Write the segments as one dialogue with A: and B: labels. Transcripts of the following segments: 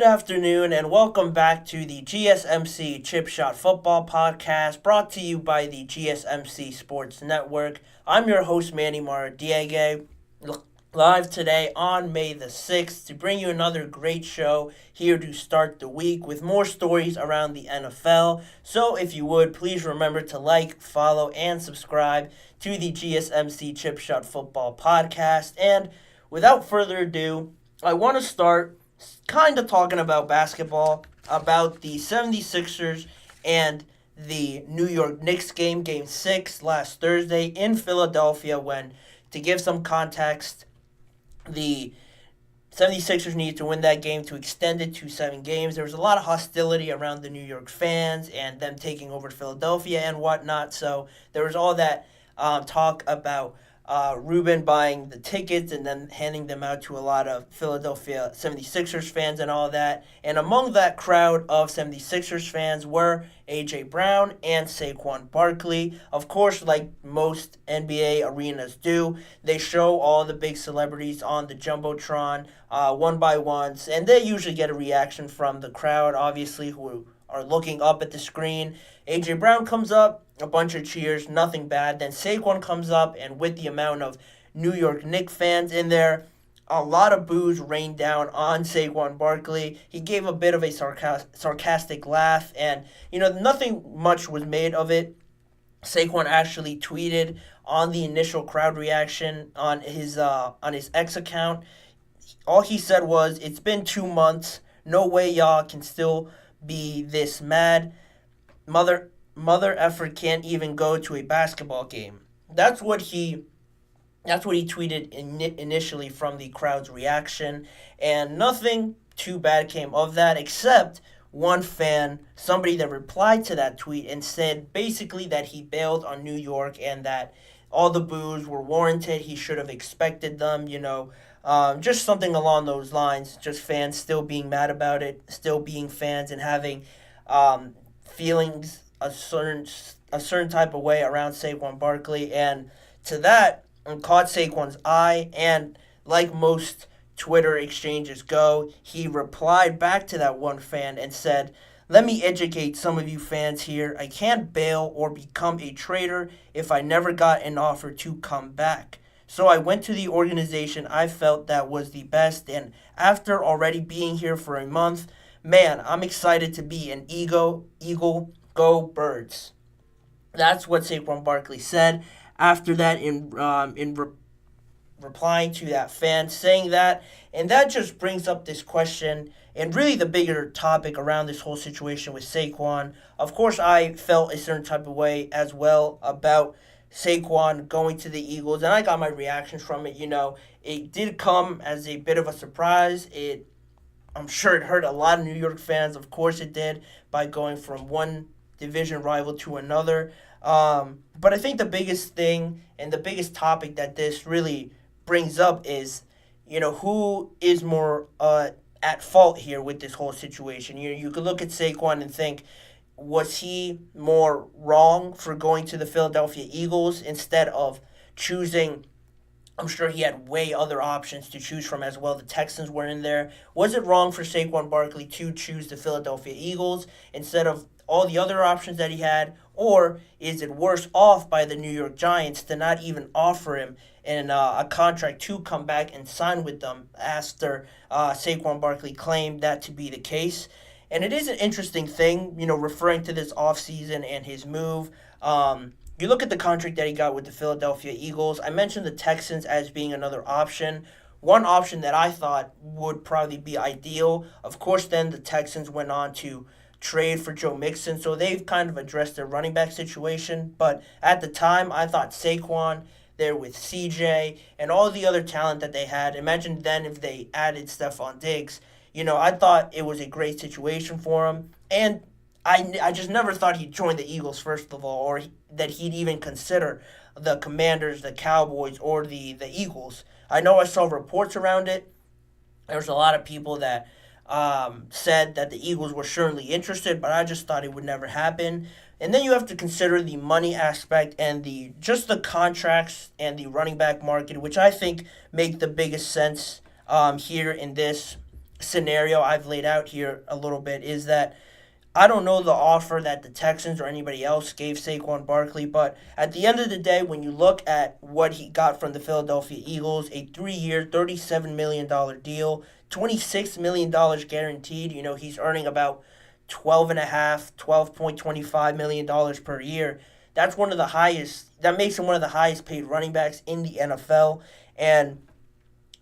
A: afternoon, and welcome back to the GSMC Chip Shot Football Podcast, brought to you by the GSMC Sports Network. I'm your host, Manny Maradiaga, live today on May the 6th to bring you another great show here to start the week with more stories around the NFL. So if you would, please remember to like, follow, and subscribe to the GSMC Chip Shot Football Podcast. And without further ado, I want to start kind of talking about basketball, about the 76ers and the New York Knicks game 6 last Thursday in Philadelphia, when, to give some context, the 76ers needed to win that game to extend it to 7 games. There was a lot of hostility around the New York fans and them taking over Philadelphia and whatnot, so there was all that talk about Ruben buying the tickets and then handing them out to a lot of Philadelphia 76ers fans and all that. And among that crowd of 76ers fans were A.J. Brown and Saquon Barkley. Of course, like most NBA arenas do, they show all the big celebrities on the Jumbotron one by one, and they usually get a reaction from the crowd, obviously, who are looking up at the screen. A.J. Brown comes up, a bunch of cheers, nothing bad. Then Saquon comes up, and with the amount of New York Knicks fans in there, a lot of boos rained down on Saquon Barkley. He gave a bit of a sarcastic laugh, and, nothing much was made of it. Saquon actually tweeted on the initial crowd reaction on his X account. All he said was, "It's been 2 months. No way y'all can still be this mad. Mother effort can't even go to a basketball game." That's what he tweeted initially from the crowd's reaction, and nothing too bad came of that, except one fan, somebody that replied to that tweet and said basically that he bailed on New York and that all the boos were warranted. He should have expected them, just something along those lines. Just fans still being mad about it, still being fans and having feelings a certain type of way around Saquon Barkley. And to that, it caught Saquon's eye, and like most Twitter exchanges go, he replied back to that one fan and said, "Let me educate some of you fans here. I can't bail or become a traitor if I never got an offer to come back. So I went to the organization I felt that was the best, and after already being here for a month, man, I'm excited to be an Eagle. Go Birds." That's what Saquon Barkley said after that in replying to that fan, saying that. And that just brings up this question and really the bigger topic around this whole situation with Saquon. Of course, I felt a certain type of way as well about Saquon going to the Eagles, and I got my reactions from it. It did come as a bit of a surprise. I'm sure it hurt a lot of New York fans. Of course it did, by going from one division rival to another. But I think the biggest thing and the biggest topic that this really brings up is, who is more at fault here with this whole situation. You could look at Saquon and think, was he more wrong for going to the Philadelphia Eagles instead of choosing? I'm sure he had way other options to choose from as well. The Texans were in there. Was it wrong for Saquon Barkley to choose the Philadelphia Eagles instead of all the other options that he had? Or is it worse off by the New York Giants to not even offer him a contract to come back and sign with them after Saquon Barkley claimed that to be the case? And it is an interesting thing, referring to this offseason and his move. You look at the contract that he got with the Philadelphia Eagles. I mentioned the Texans as being another option. One option that I thought would probably be ideal. Of course, then the Texans went on to trade for Joe Mixon, so they've kind of addressed their running back situation. But at the time, I thought Saquon there with CJ and all the other talent that they had. Imagine then if they added Stephon Diggs. I thought it was a great situation for him. And I just never thought he'd join the Eagles, first of all, or that he'd even consider the Commanders, the Cowboys, or the Eagles. I know I saw reports around it. There was a lot of people that said that the Eagles were certainly interested, but I just thought it would never happen. And then you have to consider the money aspect and the contracts and the running back market, which I think make the biggest sense here in this scenario I've laid out here a little bit is that I don't know the offer that the Texans or anybody else gave Saquon Barkley, but at the end of the day, when you look at what he got from the Philadelphia Eagles, a 3-year, $37 million deal, $26 million guaranteed. He's earning about 12 and a half, $12.25 million per year. That's one of the highest. That makes him one of the highest paid running backs in the NFL. And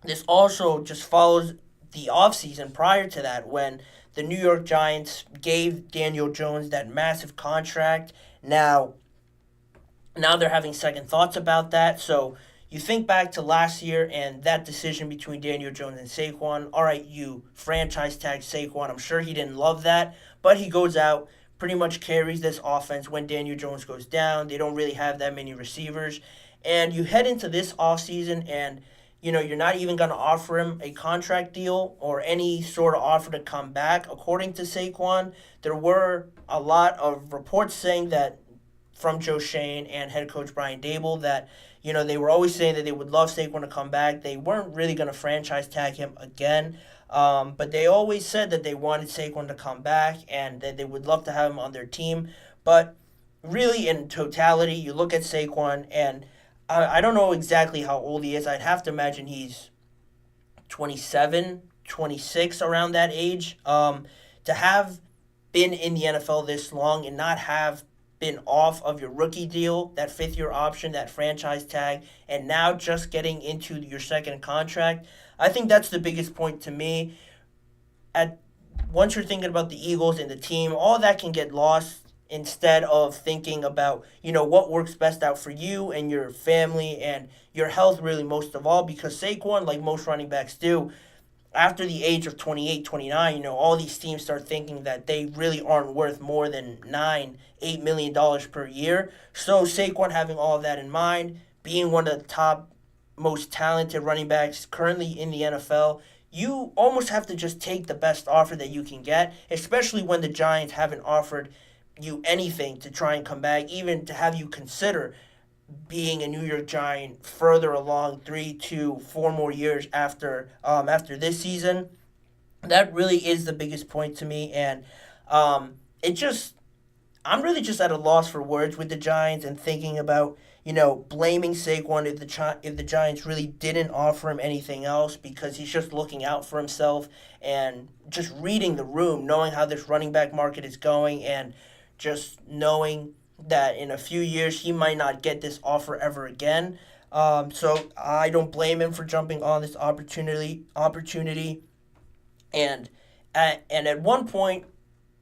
A: this also just follows the offseason prior to that when the New York Giants gave Daniel Jones that massive contract. Now they're having second thoughts about that. So you think back to last year and that decision between Daniel Jones and Saquon. All right, you franchise tag Saquon. I'm sure he didn't love that, but he goes out, pretty much carries this offense when Daniel Jones goes down. They don't really have that many receivers. And you head into this offseason and you're not even going to offer him a contract deal or any sort of offer to come back. According to Saquon, there were a lot of reports saying that from Joe Shane and head coach Brian Dable that, they were always saying that they would love Saquon to come back. They weren't really going to franchise tag him again. But they always said that they wanted Saquon to come back and that they would love to have him on their team. But really, in totality, you look at Saquon and I don't know exactly how old he is. I'd have to imagine he's 27, 26, around that age. To have been in the NFL this long and not have been off of your rookie deal, that fifth-year option, that franchise tag, and now just getting into your second contract, I think that's the biggest point to me. Once you're thinking about the Eagles and the team, all that can get lost instead of thinking about, what works best out for you and your family and your health really most of all, because Saquon, like most running backs do, after the age of 28, 29, all these teams start thinking that they really aren't worth more than $8 million per year. So Saquon having all of that in mind, being one of the top most talented running backs currently in the NFL, you almost have to just take the best offer that you can get, especially when the Giants haven't offered you anything to try and come back, even to have you consider being a New York Giant further along 3 to 4 more years after this season. That really is the biggest point to me, and I'm really just at a loss for words with the Giants and thinking about blaming Saquon if the Giants really didn't offer him anything else because he's just looking out for himself and just reading the room, knowing how this running back market is going, and just knowing that in a few years he might not get this offer ever again. So I don't blame him for jumping on this opportunity. And at one point,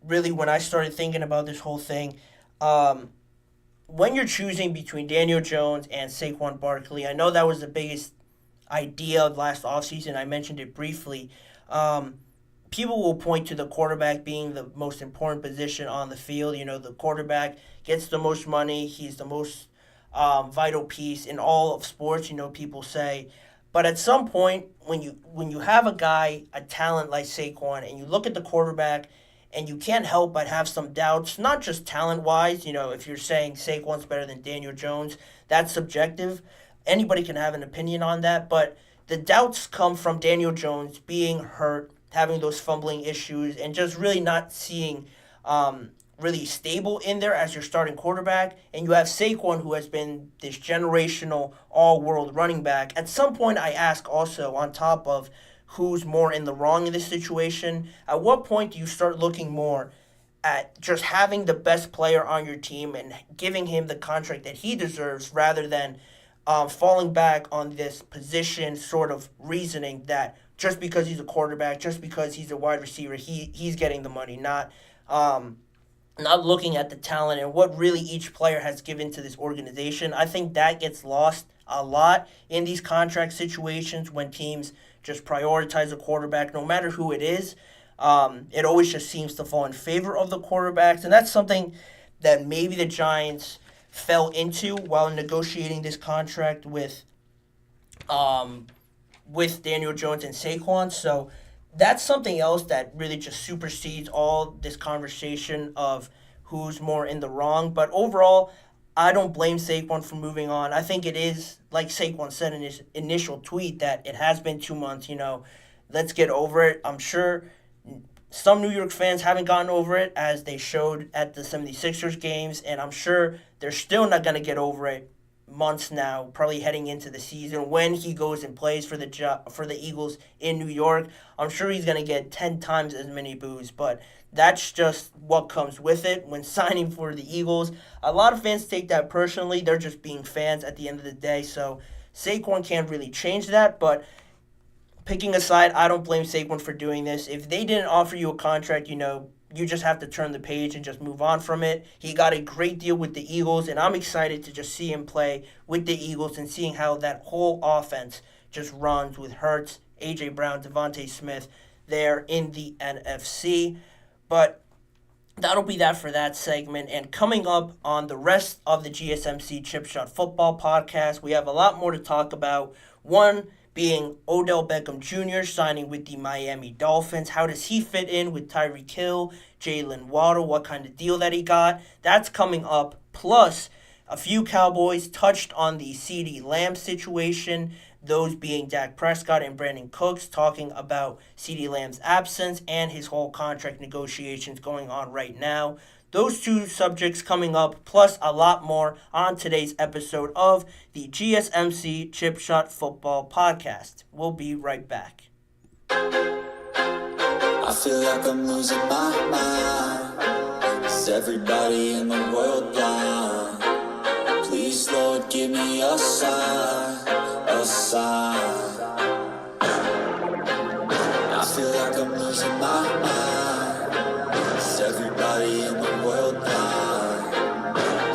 A: really, when I started thinking about this whole thing, when you're choosing between Daniel Jones and Saquon Barkley, I know that was the biggest idea of last offseason. I mentioned it briefly. People will point to the quarterback being the most important position on the field. The quarterback gets the most money. He's the most vital piece in all of sports, people say. But at some point, when you have a talent like Saquon, and you look at the quarterback, and you can't help but have some doubts, not just talent-wise. If you're saying Saquon's better than Daniel Jones, that's subjective. Anybody can have an opinion on that. But the doubts come from Daniel Jones being hurt, having those fumbling issues, and just really not seeing really stable in there as your starting quarterback. And you have Saquon, who has been this generational all-world running back. At some point, I ask also, on top of who's more in the wrong in this situation, at what point do you start looking more at just having the best player on your team and giving him the contract that he deserves rather than falling back on this position sort of reasoning that just because he's a quarterback, just because he's a wide receiver, he's getting the money, not looking at the talent and what really each player has given to this organization. I think that gets lost a lot in these contract situations when teams just prioritize a quarterback, no matter who it is. It always just seems to fall in favor of the quarterbacks, and that's something that maybe the Giants fell into while negotiating this contract with Daniel Jones and Saquon. So that's something else that really just supersedes all this conversation of who's more in the wrong. But overall, I don't blame Saquon for moving on. I think it is, like Saquon said in his initial tweet, that it has been 2 months. let's get over it. I'm sure some New York fans haven't gotten over it as they showed at the 76ers games, and I'm sure they're still not going to get over it months now, probably heading into the season when he goes and plays for the Eagles in New York. I'm sure he's going to get 10 times as many boos, but that's just what comes with it when signing for the Eagles. A lot of fans take that personally. They're just being fans at the end of the day, so Saquon can't really change that, but picking aside, I don't blame Saquon for doing this. If they didn't offer you a contract, you just have to turn the page and just move on from it. He got a great deal with the Eagles, and I'm excited to just see him play with the Eagles and seeing how that whole offense just runs with Hurts, A.J. Brown, Devontae Smith there in the NFC. But that'll be that for that segment. And coming up on the rest of the GSMC Chip Shot Football podcast, we have a lot more to talk about. One being Odell Beckham Jr. signing with the Miami Dolphins. How does he fit in with Tyreek Hill, Jalen Waddle? What kind of deal that he got? That's coming up. Plus, a few Cowboys touched on the CeeDee Lamb situation, those being Dak Prescott and Brandon Cooks, talking about CeeDee Lamb's absence and his whole contract negotiations going on right now. Those two subjects coming up, plus a lot more on today's episode of the GSMC Chip Shot Football Podcast. We'll be right back.
B: I feel like I'm losing my mind. Is everybody in the world blind? Please, Lord, give me a sign, a sign. I feel like I'm losing my mind. Is everybody in the world blind?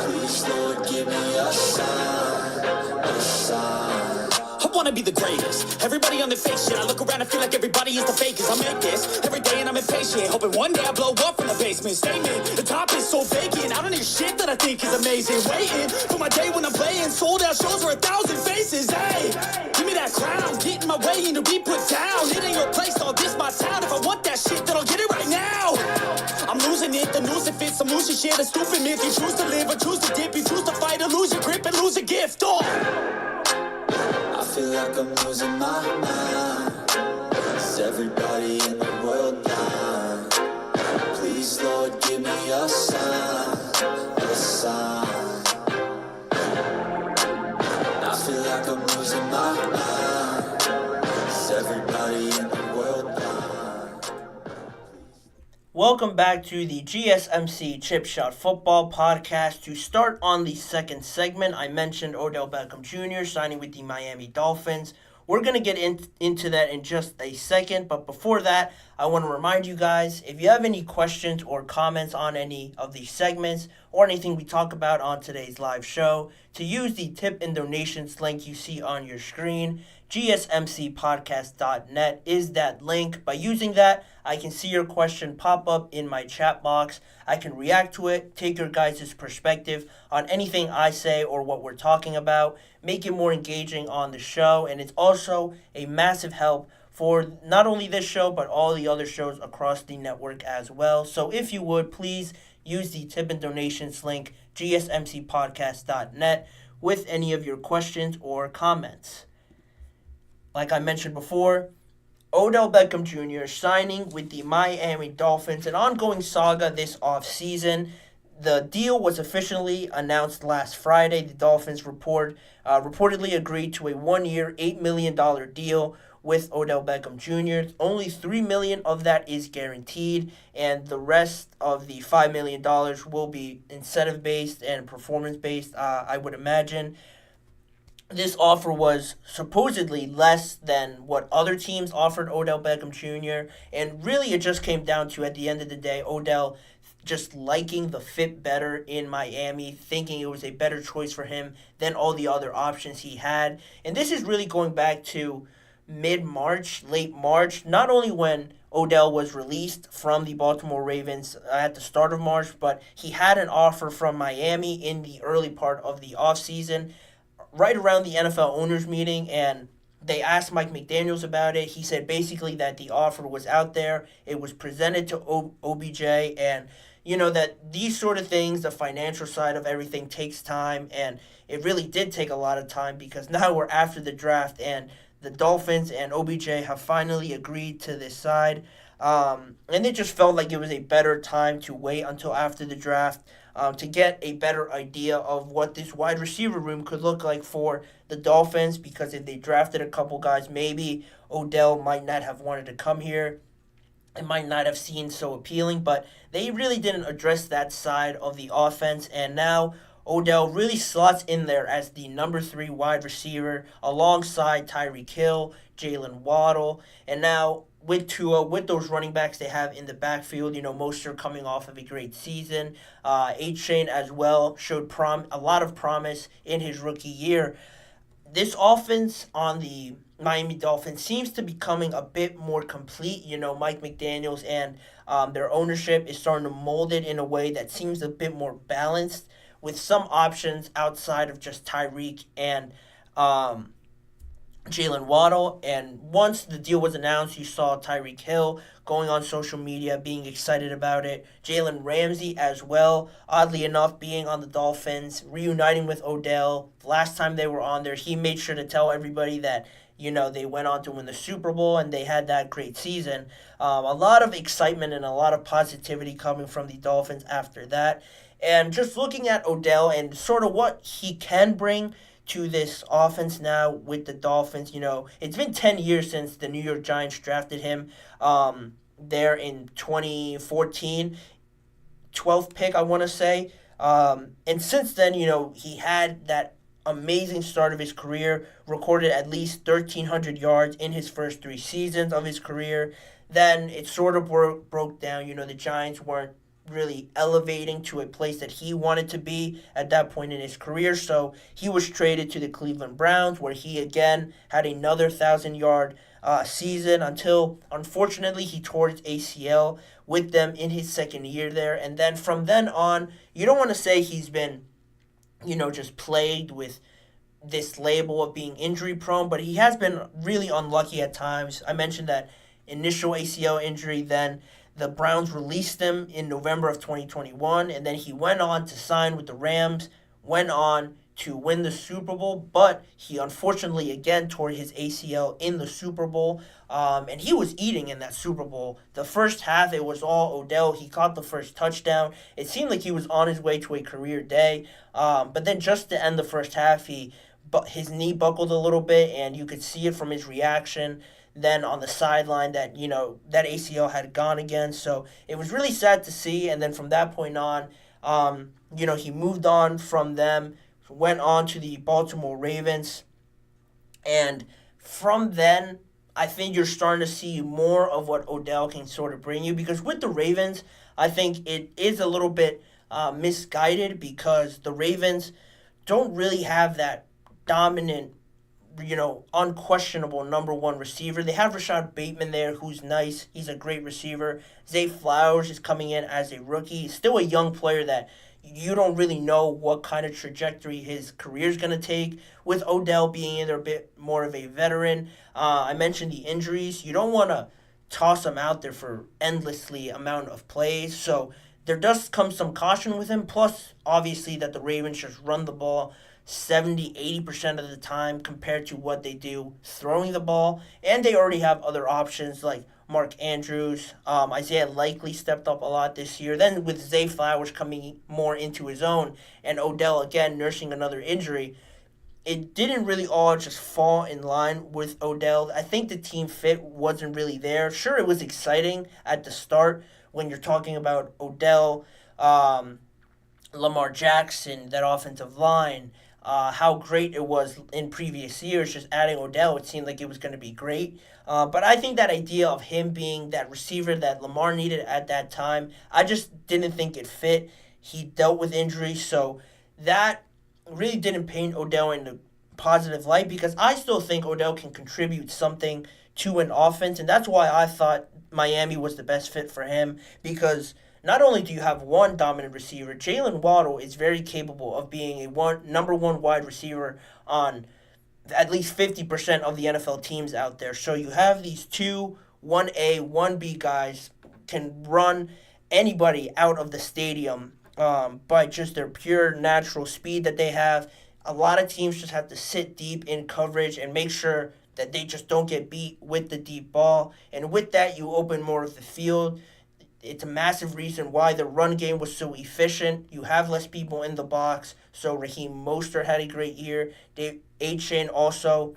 B: Please, Lord, give me a sign, a sign.
C: I wanna be the greatest. Everybody on the fake shit. I look around and feel like everybody is the fakest. I make this every day and I'm impatient. Hoping one day I blow up from the basement. Statement, the top is so vacant. I don't hear shit that I think is amazing. Waiting for my day when I'm playing. Sold out shows for 1,000 faces. Hey, give me that crown. Get in my way and to be put down. It ain't your place, all this my town. If I want that shit, then I'll get it right now. I'm losing it, the news it fits. I'm losing shit, a stupid myth. You choose to live or choose to dip. You choose to fight or lose your grip and lose a gift. Oh.
B: I feel like I'm losing my mind. Is everybody in the world blind? Please, Lord, give me a sign, a sign. I feel like I'm losing my mind. Is everybody in the world blind?
A: Welcome back to the GSMC Chip Shot Football Podcast. To start on the second segment, I mentioned Odell Beckham Jr. signing with the Miami Dolphins. We're going to get into that in just a second, but before that, I want to remind you guys, if you have any questions or comments on any of these segments or anything we talk about on today's live show, to use the tip and donations link you see on your screen. GSMCpodcast.net is that link. By using that, I can see your question pop up in my chat box. I can react to it, take your guys' perspective on anything I say or what we're talking about, make it more engaging on the show, and it's also a massive help for not only this show, but all the other shows across the network as well. So if you would, please use the tip and donations link, GSMCpodcast.net, with any of your questions or comments. Like I mentioned before, Odell Beckham Jr. signing with the Miami Dolphins, an ongoing saga this offseason. The deal was officially announced last Friday. The Dolphins reportedly agreed to a 1-year, $8 million deal with Odell Beckham Jr. Only $3 million of that is guaranteed, and the rest of the $5 million will be incentive-based and performance-based, I would imagine. This offer was supposedly less than what other teams offered Odell Beckham Jr., and really it just came down to, at the end of the day, Odell just liking the fit better in Miami, thinking it was a better choice for him than all the other options he had. And this is really going back to mid-March, late March, not only when Odell was released from the Baltimore Ravens at the start of March, but he had an offer from Miami in the early part of the offseason, right around the NFL owners meeting, and they asked Mike McDaniels about it. He said basically that the offer was out there. It was presented to OBJ, and that these sort of things, the financial side of everything, takes time, and it really did take a lot of time because now we're after the draft, and the Dolphins and OBJ have finally agreed to this side. And it just felt like it was a better time to wait until after the draft to get a better idea of what this wide receiver room could look like for the Dolphins, because if they drafted a couple guys, maybe Odell might not have wanted to come here. It might not have seemed so appealing, but they really didn't address that side of the offense, and now Odell really slots in there as the number 3 wide receiver alongside Tyreek Hill, Jalen Waddle, and now with Tua, with those running backs they have in the backfield, most are coming off of a great season. Shane as well showed a lot of promise in his rookie year. This offense on the Miami Dolphins seems to be becoming a bit more complete. Mike McDaniels and their ownership is starting to mold it in a way that seems a bit more balanced, with some options outside of just Tyreek and Jalen Waddle. And once the deal was announced, you saw Tyreek Hill going on social media being excited about it. Jalen Ramsey as well, oddly enough, being on the Dolphins, reuniting with Odell. Last time they were on there, he made sure to tell everybody that they went on to win the Super Bowl and they had that great season. A lot of excitement and a lot of positivity coming from the Dolphins after that. And just looking at Odell and sort of what he can bring to this offense now with the Dolphins. It's been 10 years since the New York Giants drafted him there in 2014, 12th pick, I want to say. And since then, he had that amazing start of his career, recorded at least 1,300 yards in his first 3 seasons of his career. Then it sort of broke down. The Giants weren't really elevating to a place that he wanted to be at that point in his career. So he was traded to the Cleveland Browns, where he again had another 1,000-yard season until, unfortunately, he tore his ACL with them in his second year there. And then from then on, you don't want to say he's been, just plagued with this label of being injury prone, but he has been really unlucky at times. I mentioned that initial ACL injury, then the Browns released him in November of 2021, and then he went on to sign with the Rams, went on to win the Super Bowl, but he unfortunately again tore his ACL in the Super Bowl, and he was eating in that Super Bowl. The first half, it was all Odell. He caught the first touchdown. It seemed like he was on his way to a career day, but then just to end the first half, his knee buckled a little bit, and you could see it from his reaction then on the sideline that, that ACL had gone again. So it was really sad to see. And then from that point on, he moved on from them, went on to the Baltimore Ravens. And from then, I think you're starting to see more of what Odell can sort of bring you. Because with the Ravens, I think it is a little bit misguided, because the Ravens don't really have that dominant, unquestionable number 1 receiver. They have Rashad Bateman there, who's nice. He's a great receiver. Zay Flowers is coming in as a rookie. He's still a young player that you don't really know what kind of trajectory his career is going to take. With Odell being in there a bit more of a veteran, I mentioned the injuries. You don't want to toss him out there for endlessly amount of plays. So there does come some caution with him. Plus, obviously, that the Ravens just run the ball 70-80% of the time compared to what they do throwing the ball. And they already have other options like Mark Andrews. Isaiah Likely stepped up a lot this year. Then with Zay Flowers coming more into his own, and Odell again nursing another injury, it didn't really all just fall in line with Odell. I think the team fit wasn't really there. Sure, it was exciting at the start when you're talking about Odell, Lamar Jackson, that offensive line, how great it was in previous years. Just adding Odell, it seemed like it was going to be great. But I think that idea of him being that receiver that Lamar needed at that time, I just didn't think it fit. He dealt with injuries, so that really didn't paint Odell in a positive light, because I still think Odell can contribute something to an offense, and that's why I thought Miami was the best fit for him, because not only do you have one dominant receiver, Jalen Waddle is very capable of being a number 1 wide receiver on at least 50% of the NFL teams out there. So you have these 2 1A, 1B guys can run anybody out of the stadium by just their pure natural speed that they have. A lot of teams just have to sit deep in coverage and make sure that they just don't get beat with the deep ball. And with that, you open more of the field. It's a massive reason why the run game was so efficient. You have less people in the box. So Raheem Mostert had a great year. Shane also,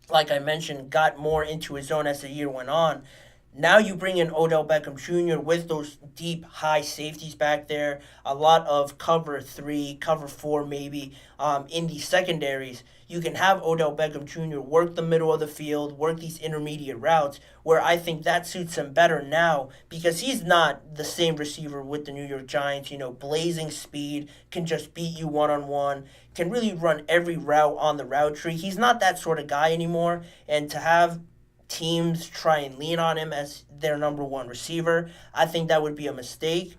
A: like I mentioned, got more into his zone as the year went on. Now you bring in Odell Beckham Jr. with those deep, high safeties back there, a lot of cover 3, cover 4 maybe in the secondaries. You can have Odell Beckham Jr. work the middle of the field, work these intermediate routes, where I think that suits him better now because he's not the same receiver with the New York Giants, blazing speed, can just beat you one-on-one, can really run every route on the route tree. He's not that sort of guy anymore, and to have teams try and lean on him as their number one receiver, I think that would be a mistake.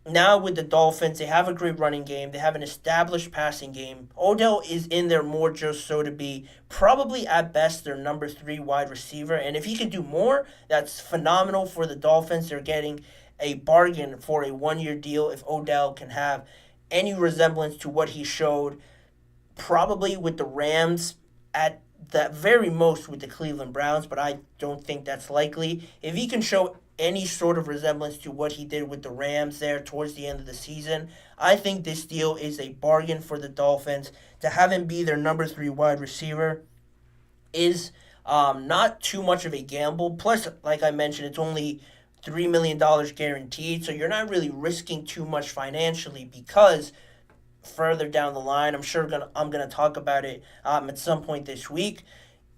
A: Now with the Dolphins, they have a great running game. They have an established passing game. Odell is in there more just so to be probably at best their number 3 wide receiver. And if he can do more, that's phenomenal for the Dolphins. They're getting a bargain for a 1-year deal if Odell can have any resemblance to what he showed probably with the Rams, at the very most with the Cleveland Browns, but I don't think that's likely. If he can show any sort of resemblance to what he did with the Rams there towards the end of the season, I think this deal is a bargain for the Dolphins. To have him be their number 3 wide receiver is not too much of a gamble. Plus, like I mentioned, it's only $3 million guaranteed, so you're not really risking too much financially because further down the line, I'm gonna talk about it at some point this week.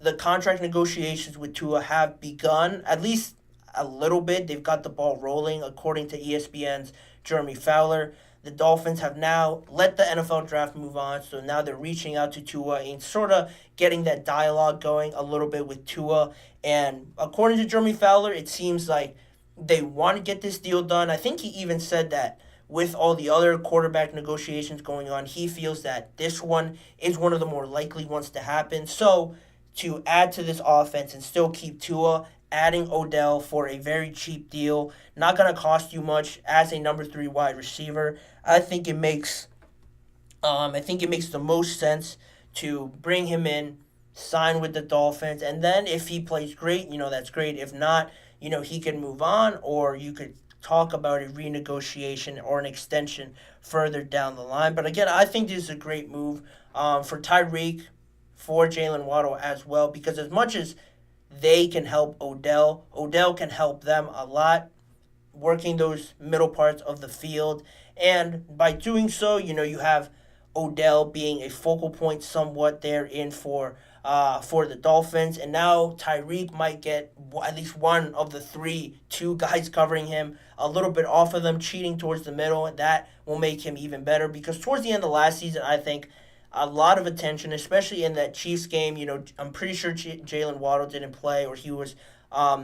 A: The contract negotiations with Tua have begun, at least a little bit. They've got the ball rolling, according to ESPN's Jeremy Fowler. The Dolphins have now let the NFL draft move on, so now they're reaching out to Tua and sort of getting that dialogue going a little bit with Tua. And according to Jeremy Fowler, it seems like they want to get this deal done. I think he even said that with all the other quarterback negotiations going on, he feels that this one is one of the more likely ones to happen. So to add to this offense and still keep Tua, adding Odell for a very cheap deal, not going to cost you much as a number 3 wide receiver, I think it makes the most sense to bring him in, sign with the Dolphins, and then if he plays great, that's great. If not, he can move on, or you could talk about a renegotiation or an extension further down the line. But again, I think this is a great move for Tyreek, for Jalen Waddle as well, because as much as they can help Odell can help them a lot, working those middle parts of the field. And by doing so, you have Odell being a focal point somewhat therein for the Dolphins. And now Tyreek might get at least one of the 2 guys covering him a little bit off of them, cheating towards the middle. And that will make him even better because towards the end of last season, I think a lot of attention, especially in that Chiefs game. I'm pretty sure Jalen Waddle didn't play or he was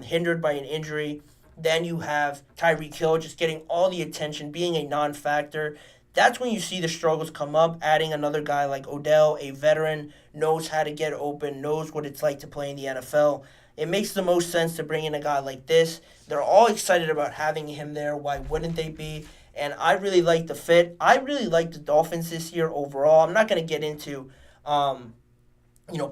A: hindered by an injury. Then you have Tyreek Hill just getting all the attention, being a non-factor. That's when you see the struggles come up. Adding another guy like Odell, a veteran, knows how to get open, knows what it's like to play in the NFL. It makes the most sense to bring in a guy like this. They're all excited about having him there. Why wouldn't they be? And I really like the fit. I really like the Dolphins this year overall. I'm not going to get into,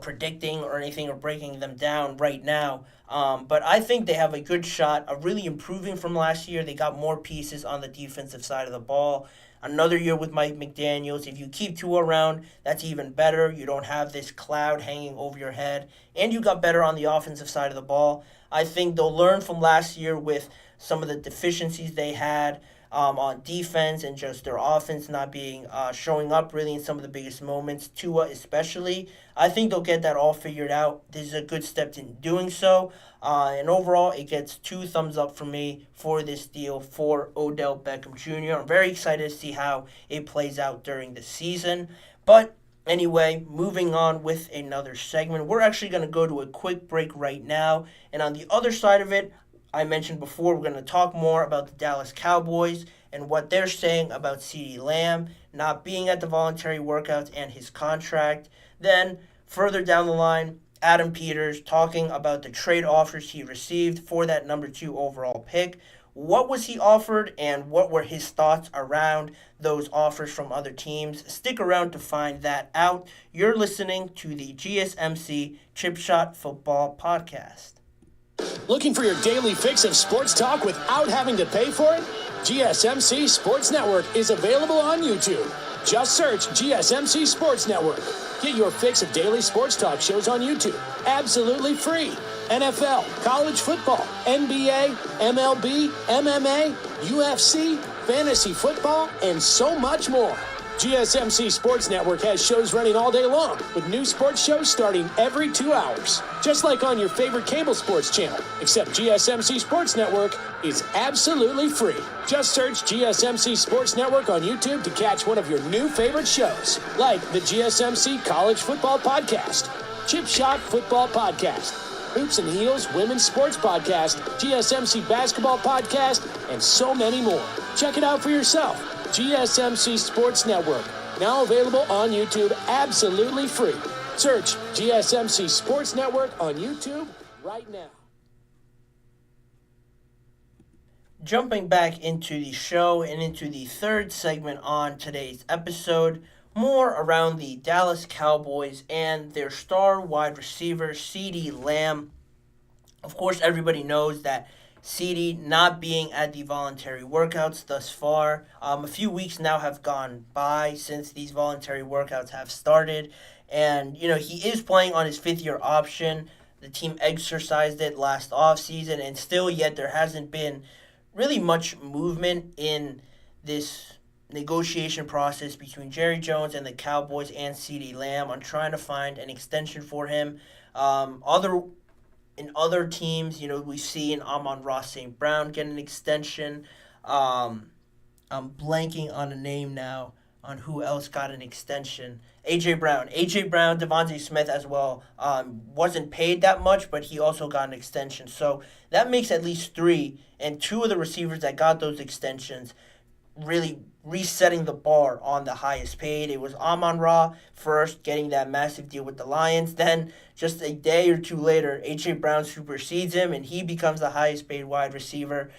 A: predicting or anything or breaking them down right now. But I think they have a good shot of really improving from last year. They got more pieces on the defensive side of the ball. Another year with Mike McDaniels. If you keep Tua around, that's even better. You don't have this cloud hanging over your head. And you got better on the offensive side of the ball. I think they'll learn from last year with some of the deficiencies they had on defense and just their offense not being showing up really in some of the biggest moments, Tua especially. I think they'll get that all figured out. This is a good step in doing so. And overall, it gets 2 thumbs up from me for this deal for Odell Beckham Jr. I'm very excited to see how it plays out during the season. But anyway, moving on with another segment. We're actually going to go to a quick break right now. And on the other side of it, I mentioned before, we're going to talk more about the Dallas Cowboys and what they're saying about CeeDee Lamb not being at the voluntary workouts and his contract. Then, further down the line, Adam Peters talking about the trade offers he received for that number 2 overall pick. What was he offered, and what were his thoughts around those offers from other teams? Stick around to find that out. You're listening to the GSMC Chip Shot Football Podcast.
D: Looking for your daily fix of sports talk without having to pay for it? GSMC Sports Network is available on YouTube. Just search GSMC Sports Network. Get your fix of daily sports talk shows on YouTube, absolutely free. NFL, college football, NBA, MLB, MMA, UFC, fantasy football, and so much more. GSMC Sports Network has shows running all day long, with new sports shows starting every 2 hours. Just like on your favorite cable sports channel, except GSMC Sports Network is absolutely free. Just search GSMC Sports Network on YouTube to catch one of your new favorite shows, like the GSMC College Football Podcast, Chip Shot Football Podcast, Hoops and Heels Women's Sports Podcast, GSMC Basketball Podcast, and so many more. Check it out for yourself. GSMC Sports Network, now available on YouTube absolutely free. Search GSMC Sports Network on YouTube right now.
A: Jumping back into the show and into the third segment on today's episode, more around the Dallas Cowboys and their star wide receiver, CeeDee Lamb. Of course, everybody knows that CeeDee not being at the voluntary workouts thus far. A few weeks now have gone by since these voluntary workouts have started. And, he is playing on his fifth-year option. The team exercised it last offseason, and still yet there hasn't been really much movement in this negotiation process between Jerry Jones and the Cowboys and CeeDee Lamb on trying to find an extension for him. In other teams, we've seen Amon-Ra St. Brown get an extension. I'm blanking on a name now on who else got an extension. A.J. Brown, Devontae Smith as well. Wasn't paid that much, but he also got an extension. So that makes at least 3, and 2 of the receivers that got those extensions really resetting the bar on the highest paid. It was Amon-Ra first, getting that massive deal with the Lions. Then, just a day or 2 later, A.J. Brown supersedes him, and he becomes the highest paid wide receiver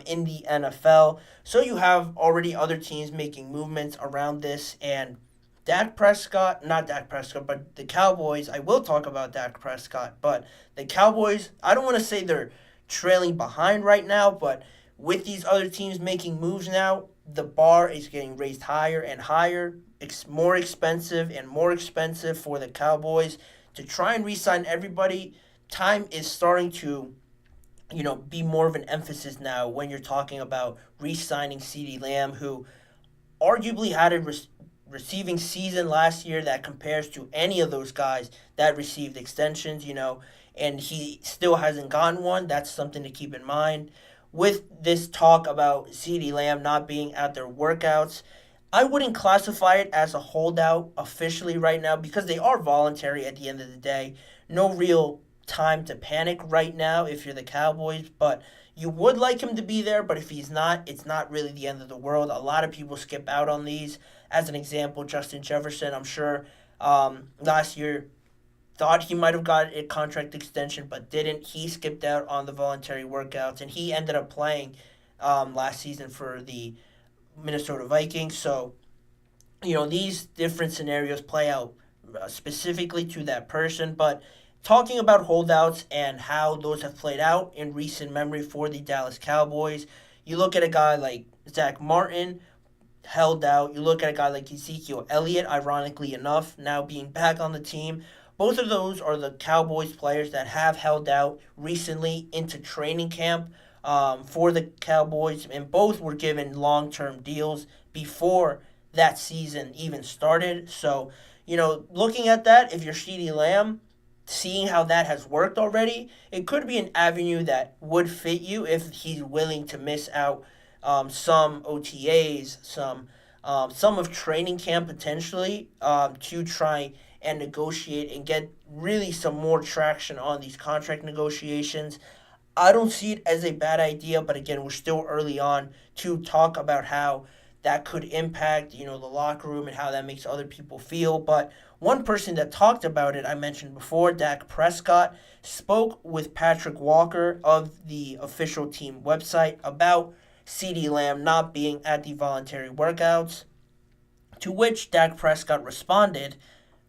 A: in the NFL. So you have already other teams making movements around this, and but the Cowboys, I will talk about Dak Prescott, but the Cowboys, I don't want to say they're trailing behind right now, but with these other teams making moves now, the bar is getting raised higher and higher. It's more expensive and more expensive for the Cowboys to try and re-sign everybody. Time is starting to, be more of an emphasis now when you're talking about re-signing CeeDee Lamb, who arguably had a receiving season last year that compares to any of those guys that received extensions, and he still hasn't gotten one. That's something to keep in mind. With this talk about CeeDee Lamb not being at their workouts, I wouldn't classify it as a holdout officially right now because they are voluntary at the end of the day. No real time to panic right now if you're the Cowboys, but you would like him to be there, but if he's not, it's not really the end of the world. A lot of people skip out on these. As an example, Justin Jefferson, I'm sure last year thought he might have got a contract extension but didn't. He skipped out on the voluntary workouts, and he ended up playing last season for the Minnesota Vikings. So, these different scenarios play out specifically to that person. But talking about holdouts and how those have played out in recent memory for the Dallas Cowboys, you look at a guy like Zach Martin, held out. You look at a guy like Ezekiel Elliott, ironically enough, now being back on the team. Both of those are the Cowboys players that have held out recently into training camp for the Cowboys, and both were given long-term deals before that season even started. So, looking at that, if you're CeeDee Lamb, seeing how that has worked already, it could be an avenue that would fit you if he's willing to miss out some OTAs, some of training camp potentially to try and negotiate and get really some more traction on these contract negotiations. I don't see it as a bad idea, but again, we're still early on to talk about how that could impact, the locker room and how that makes other people feel. But one person that talked about it, I mentioned before, Dak Prescott, spoke with Patrick Walker of the official team website about CeeDee Lamb not being at the voluntary workouts, to which Dak Prescott responded,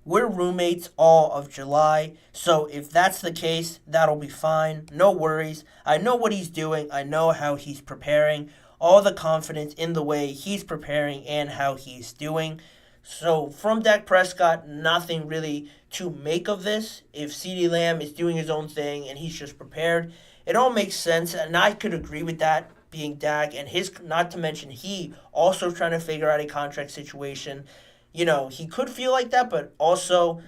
A: "We're roommates all of July, so if that's the case, that'll be fine. No worries. I know what he's doing. I know how he's preparing. All the confidence in the way he's preparing and how he's doing." So from Dak Prescott, nothing really to make of this. If CeeDee Lamb is doing his own thing and he's just prepared, it all makes sense, and I could agree with that, being Dak, and not to mention he also trying to figure out a contract situation. He could feel like that, but also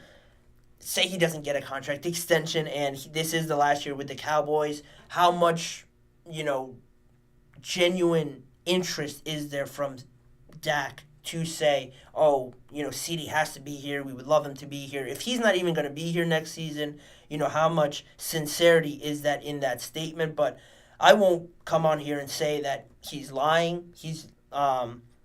A: say he doesn't get a contract extension and this is the last year with the Cowboys. How much, genuine interest is there from Dak to say, oh, CeeDee has to be here. We would love him to be here. If he's not even going to be here next season, how much sincerity is that in that statement? But I won't come on here and say that he's lying. He's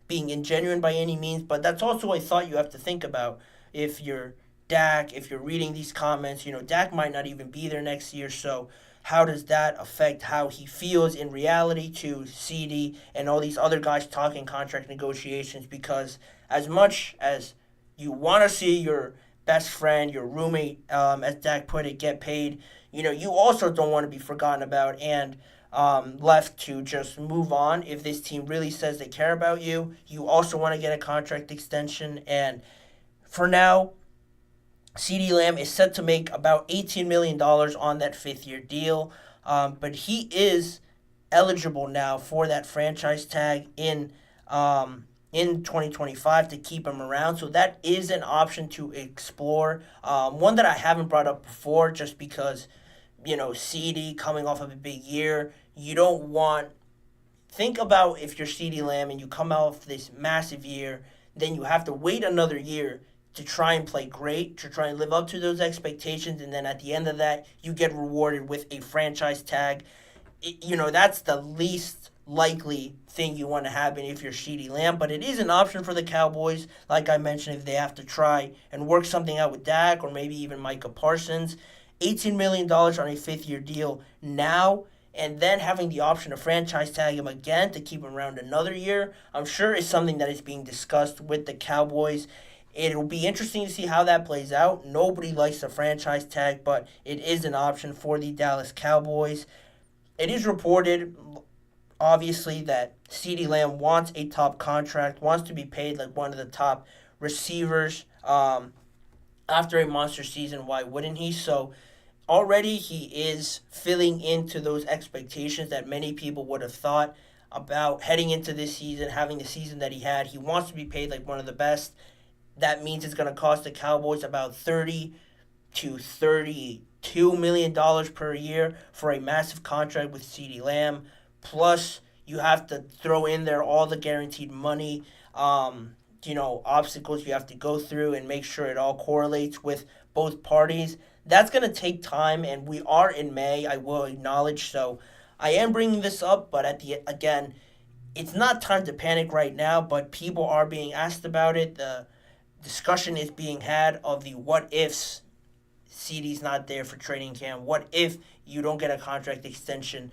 A: being ingenuine by any means, but that's also a thought you have to think about. If you're Dak, if you're reading these comments, Dak might not even be there next year, so how does that affect how he feels in reality to CeeDee and all these other guys talking contract negotiations? Because as much as you want to see your best friend, your roommate, as Dak put it, get paid, you also don't want to be forgotten about and left to just move on. If this team really says they care about you, you also want to get a contract extension. And for now, CeeDee Lamb is set to make about $18 million on that fifth-year deal, but he is eligible now for that franchise tag in 2025 to keep him around. So that is an option to explore. One that I haven't brought up before just because, CeeDee coming off of a big year, you don't want... Think about if you're CeeDee Lamb and you come off this massive year, then you have to wait another year to try and play great, to try and live up to those expectations, and then at the end of that, you get rewarded with a franchise tag. That's the least likely thing you want to happen if you're CeeDee Lamb, but it is an option for the Cowboys, like I mentioned, if they have to try and work something out with Dak or maybe even Micah Parsons. $18 million on a fifth-year deal now, and then having the option to franchise tag him again to keep him around another year, I'm sure is something that is being discussed with the Cowboys. It'll be interesting to see how that plays out. Nobody likes the franchise tag, but it is an option for the Dallas Cowboys. It is reported, obviously, that CeeDee Lamb wants a top contract, wants to be paid like one of the top receivers after a monster season. Why wouldn't he? So already he is filling into those expectations that many people would have thought about heading into this season, having the season that he had. He wants to be paid like one of the best. That means it's going to cost the Cowboys about $30 to $32 million per year for a massive contract with CeeDee Lamb. Plus, you have to throw in there all the guaranteed money, obstacles you have to go through and make sure it all correlates with both parties. That's going to take time, and we are in May, I will acknowledge. So I am bringing this up, but again, it's not time to panic right now, but people are being asked about it. The discussion is being had of the what ifs. CeeDee's not there for training camp. What if you don't get a contract extension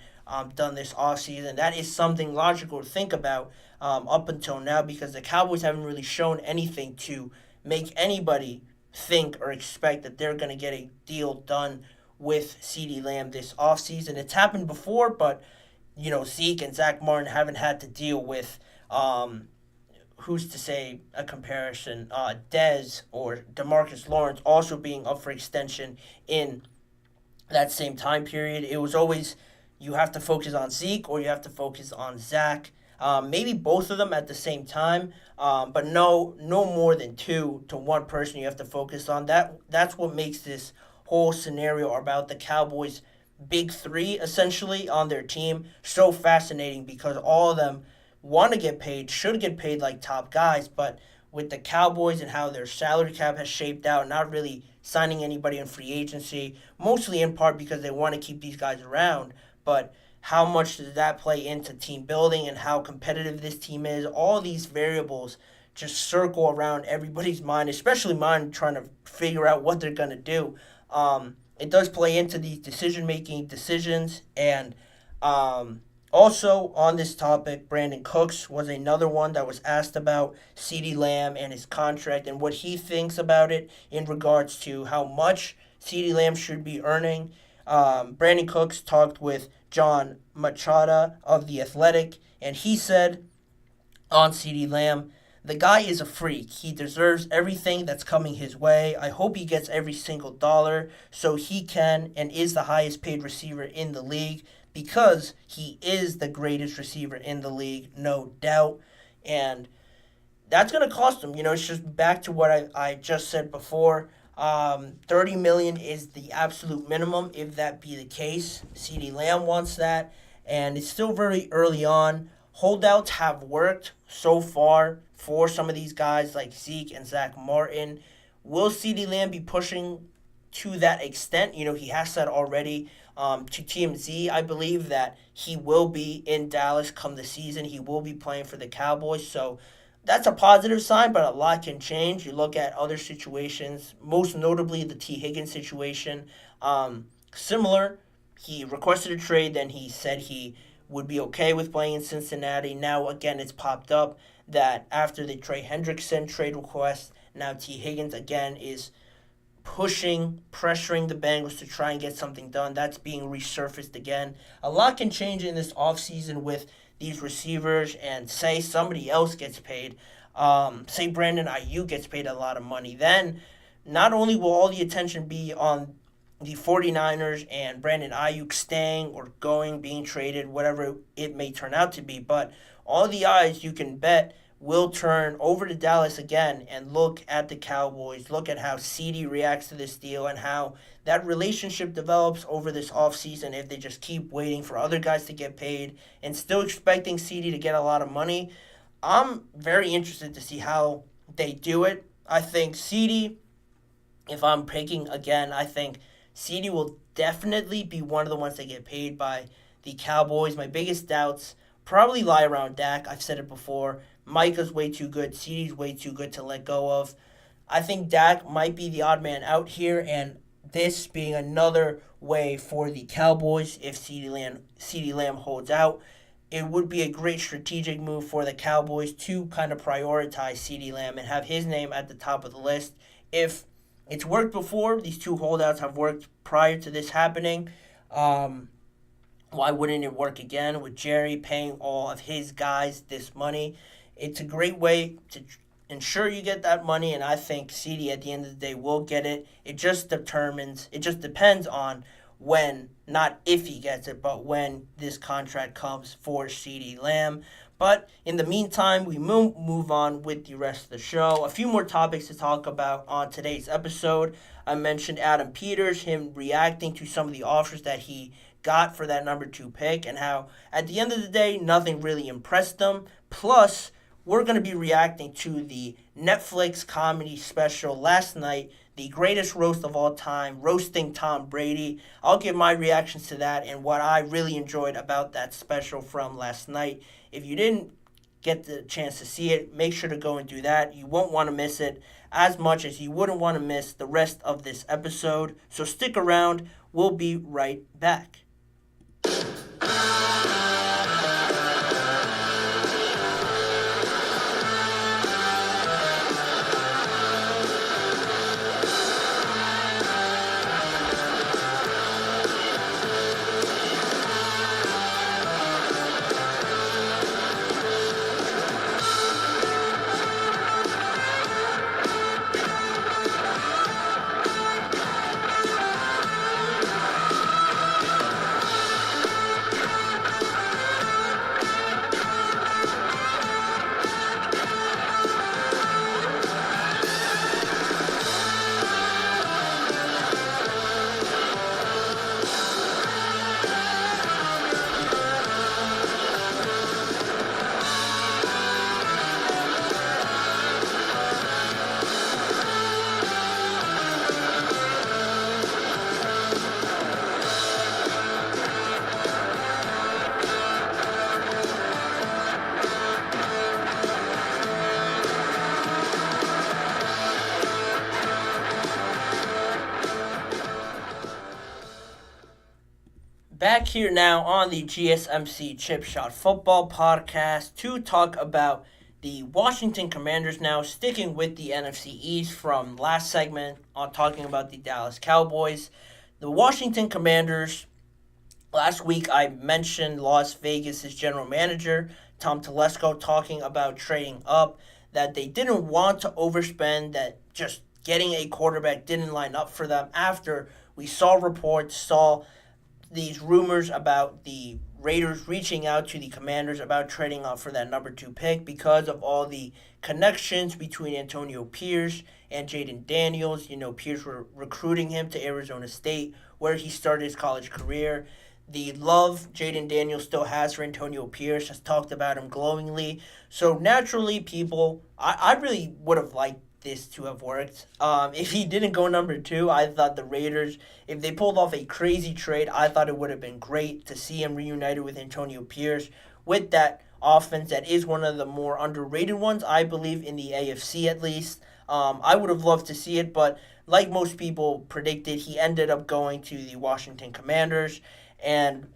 A: done this offseason? That is something logical to think about up until now, because the Cowboys haven't really shown anything to make anybody think or expect that they're going to get a deal done with CeeDee Lamb this offseason. It's happened before, but Zeke and Zach Martin haven't had to deal with who's to say a comparison, Dez or DeMarcus Lawrence also being up for extension in that same time period. It was always you have to focus on Zeke or you have to focus on Zach. Maybe both of them at the same time, but no more than two to one person you have to focus on. That's what makes this whole scenario about the Cowboys' big three, essentially, on their team so fascinating, because all of them want to get paid, should get paid like top guys, but with the Cowboys and how their salary cap has shaped out, not really signing anybody in free agency, mostly in part because they want to keep these guys around, but how much does that play into team building and how competitive this team is? All these variables just circle around everybody's mind, especially mine, trying to figure out what they're going to do. It does play into these decision-making decisions. And also on this topic, Brandon Cooks was another one that was asked about CeeDee Lamb and his contract and what he thinks about it in regards to how much CeeDee Lamb should be earning. Brandon Cooks talked with John Machada of The Athletic, and he said on CeeDee Lamb, "The guy is a freak. He deserves everything that's coming his way. I hope he gets every single dollar so he can and is the highest paid receiver in the league because he is the greatest receiver in the league, no doubt." And that's going to cost him. It's just back to what I just said before. $30 million is the absolute minimum if that be the case. CeeDee Lamb wants that, and it's still very early on. Holdouts have worked so far for some of these guys like Zeke and Zach Martin. Will CeeDee Lamb be pushing to that extent? He has said already to TMZ, I believe, that he will be in Dallas come the season. He will be playing for the Cowboys, so that's a positive sign, but a lot can change. You look at other situations, most notably the T. Higgins situation. Similar, he requested a trade, then he said he would be okay with playing in Cincinnati. Now, again, it's popped up that after the Trey Hendrickson trade request, now T. Higgins, again, is pressuring the Bengals to try and get something done. That's being resurfaced again. A lot can change in this offseason with these receivers, and say somebody else gets paid, say Brandon Ayuk gets paid a lot of money, then not only will all the attention be on the 49ers and Brandon Ayuk staying or going, being traded, whatever it may turn out to be, but all the eyes, you can bet, will turn over to Dallas again and look at the Cowboys, look at how CeeDee reacts to this deal and how that relationship develops over this offseason if they just keep waiting for other guys to get paid and still expecting CeeDee to get a lot of money. I'm very interested to see how they do it. I think CeeDee, if I'm picking again, I think CeeDee will definitely be one of the ones that get paid by the Cowboys. My biggest doubts probably lie around Dak. I've said it before. Micah's way too good. CeeDee's way too good to let go of. I think Dak might be the odd man out here, and this being another way for the Cowboys, if CeeDee Lamb holds out, it would be a great strategic move for the Cowboys to kind of prioritize CeeDee Lamb and have his name at the top of the list. If it's worked before, these two holdouts have worked prior to this happening, why wouldn't it work again with Jerry paying all of his guys this money? It's a great way to ensure you get that money, and I think CeeDee at the end of the day will get it. It just depends on when, not if he gets it, but when this contract comes for CeeDee Lamb. But in the meantime, we move on with the rest of the show. A few more topics to talk about on today's episode. I mentioned Adam Peters, him reacting to some of the offers that he got for that number 2 pick, and how at the end of the day, nothing really impressed them. Plus, we're going to be reacting to the Netflix comedy special last night, The Greatest Roast of All Time, roasting Tom Brady. I'll give my reactions to that and what I really enjoyed about that special from last night. If you didn't get the chance to see it, make sure to go and do that. You won't want to miss it as much as you wouldn't want to miss the rest of this episode. So stick around. We'll be right back. Back here now on the GSMC Chip Shot Football Podcast to talk about the Washington Commanders now, sticking with the NFC East from last segment on talking about the Dallas Cowboys. The Washington Commanders, last week I mentioned Las Vegas' general manager, Tom Telesco, talking about trading up, that they didn't want to overspend, that just getting a quarterback didn't line up for them after we saw these rumors about the Raiders reaching out to the Commanders about trading up for that number 2 pick because of all the connections between Antonio Pierce and Jaden Daniels. Pierce were recruiting him to Arizona State, where he started his college career. The love Jaden Daniels still has for Antonio Pierce, has talked about him glowingly. So naturally, I really would have liked this to have worked. If he didn't go number 2, I thought the Raiders, if they pulled off a crazy trade, I thought it would have been great to see him reunited with Antonio Pierce with that offense that is one of the more underrated ones, I believe, in the AFC at least. I would have loved to see it, but like most people predicted, he ended up going to the Washington Commanders, and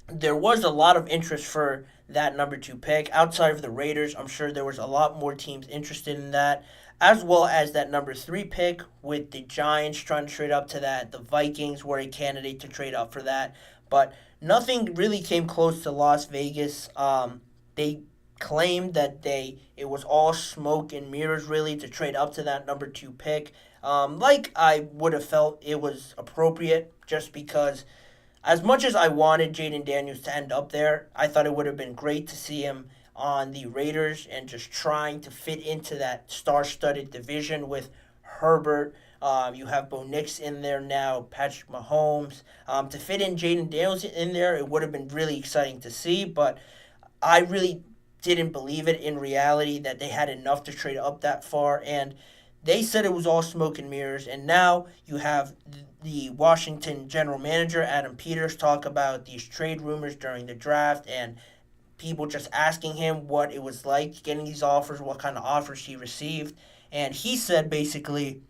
A: there was a lot of interest for that number 2 pick. Outside of the Raiders, I'm sure there was a lot more teams interested in that, as well as that number 3 pick with the Giants trying to trade up to that. The Vikings were a candidate to trade up for that, but nothing really came close to Las Vegas. They claimed that it was all smoke and mirrors really to trade up to that number 2 pick. Like I would have felt it was appropriate, just because as much as I wanted Jaden Daniels to end up there, I thought it would have been great to see him on the Raiders and just trying to fit into that star-studded division with Herbert. You have Bo Nix in there now, Patrick Mahomes. To fit in Jaden Daniels in there, it would have been really exciting to see, but I really didn't believe it in reality that they had enough to trade up that far, and they said it was all smoke and mirrors. And now you have the Washington general manager, Adam Peters, talk about these trade rumors during the draft and people just asking him what it was like getting these offers, what kind of offers he received. And he said basically,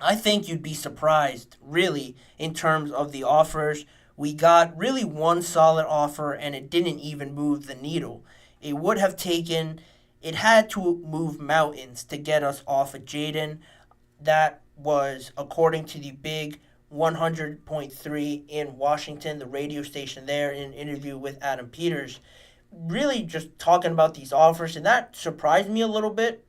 A: I think you'd be surprised, really, in terms of the offers. We got really one solid offer, and it didn't even move the needle. It had to move mountains to get us off of Jaden. That was according to the big 100.3 in Washington, the radio station there, in an interview with Adam Peters. Really just talking about these offers, and that surprised me a little bit,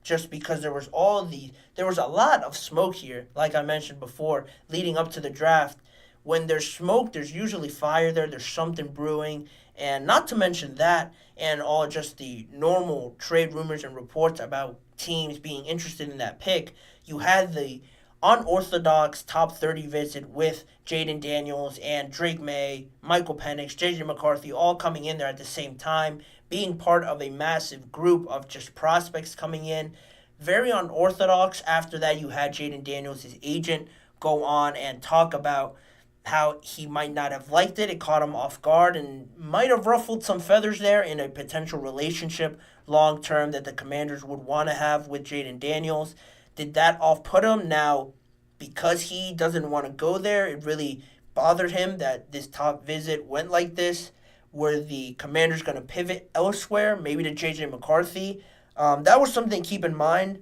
A: just because there was a lot of smoke here, like I mentioned before, leading up to the draft. When there's smoke, there's usually fire there's something brewing, and not to mention that, and all just the normal trade rumors and reports about teams being interested in that pick, you had the unorthodox top 30 visit with Jaden Daniels and Drake May, Michael Penix, J.J. McCarthy, all coming in there at the same time, being part of a massive group of just prospects coming in. Very unorthodox. After that, you had Jaden Daniels, his agent, go on and talk about how he might not have liked it. It caught him off guard and might have ruffled some feathers there in a potential relationship long-term that the Commanders would want to have with Jaden Daniels. Did that off-put him? Now, because he doesn't want to go there, it really bothered him that this top visit went like this. Were the Commanders going to pivot elsewhere, maybe to J.J. McCarthy? That was something to keep in mind.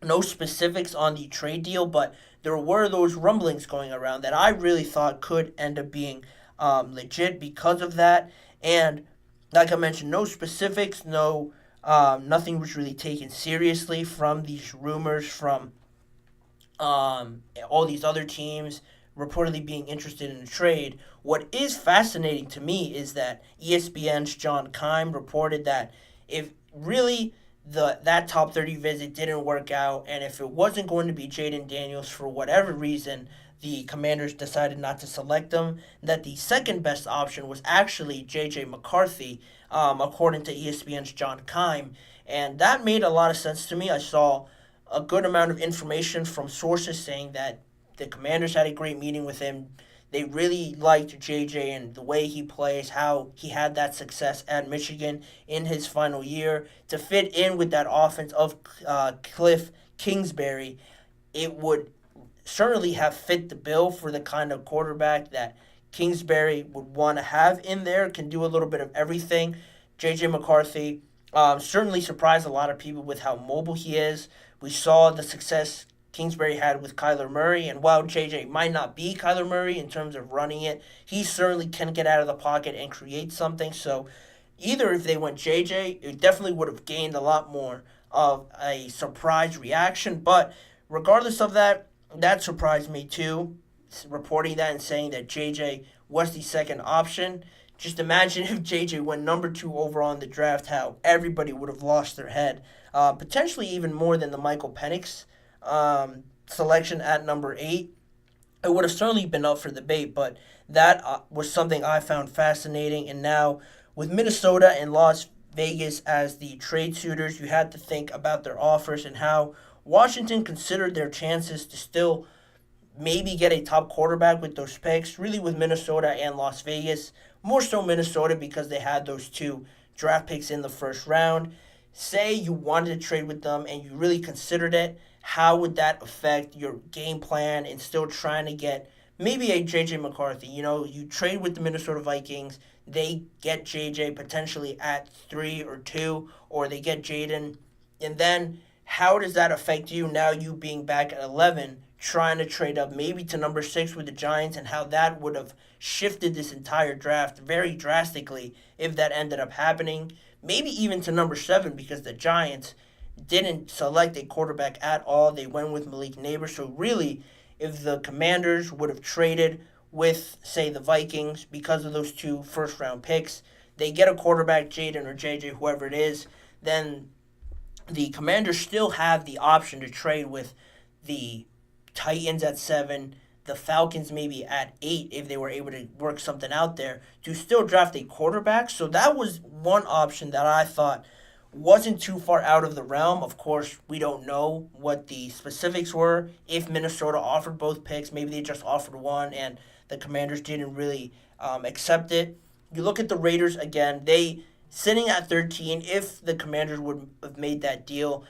A: No specifics on the trade deal, but there were those rumblings going around that I really thought could end up being legit because of that. And like I mentioned, no specifics, nothing was really taken seriously from these rumors from all these other teams reportedly being interested in the trade. What is fascinating to me is that ESPN's John Keim reported that if really that top 30 visit didn't work out, and if it wasn't going to be Jaden Daniels for whatever reason, the Commanders decided not to select him, that the second best option was actually J.J. McCarthy, according to ESPN's John Keim. And that made a lot of sense to me. I saw a good amount of information from sources saying that the Commanders had a great meeting with him. They really liked JJ and the way he plays, how he had that success at Michigan in his final year. To fit in with that offense of Cliff Kingsbury, it would certainly have fit the bill for the kind of quarterback that Kingsbury would want to have in there, can do a little bit of everything. J.J. McCarthy certainly surprised a lot of people with how mobile he is. We saw the success Kingsbury had with Kyler Murray, and while J.J. might not be Kyler Murray in terms of running it, he certainly can get out of the pocket and create something. So either if they went J.J., it definitely would have gained a lot more of a surprise reaction. But regardless of that, that surprised me too, reporting that and saying that J.J. was the second option. Just imagine if J.J. went number 2 overall in the draft, how everybody would have lost their head. Potentially even more than the Michael Penix selection at number 8. It would have certainly been up for debate, but that was something I found fascinating. And now with Minnesota and Las Vegas as the trade suitors, you had to think about their offers and how Washington considered their chances to still maybe get a top quarterback with those picks, really with Minnesota and Las Vegas. More so Minnesota because they had those 2 draft picks in the first round. Say you wanted to trade with them and you really considered it, how would that affect your game plan and still trying to get maybe a J.J. McCarthy? You know, you trade with the Minnesota Vikings, they get J.J. potentially at 3 or 2, or they get Jaden, and then how does that affect you now, you being back at 11, trying to trade up maybe to number 6 with the Giants, and how that would have shifted this entire draft very drastically if that ended up happening. Maybe even to number 7 because the Giants didn't select a quarterback at all. They went with Malik Neighbors. So really, if the Commanders would have traded with, say, the Vikings because of those 2 first-round picks, they get a quarterback, Jaden or JJ, whoever it is, then the Commanders still have the option to trade with the Titans at 7, the Falcons maybe at 8 if they were able to work something out there to still draft a quarterback. So that was one option that I thought wasn't too far out of the realm. Of course, we don't know what the specifics were. If Minnesota offered both picks, maybe they just offered one and the Commanders didn't really accept it. You look at the Raiders again, they sitting at 13, if the Commanders would have made that deal,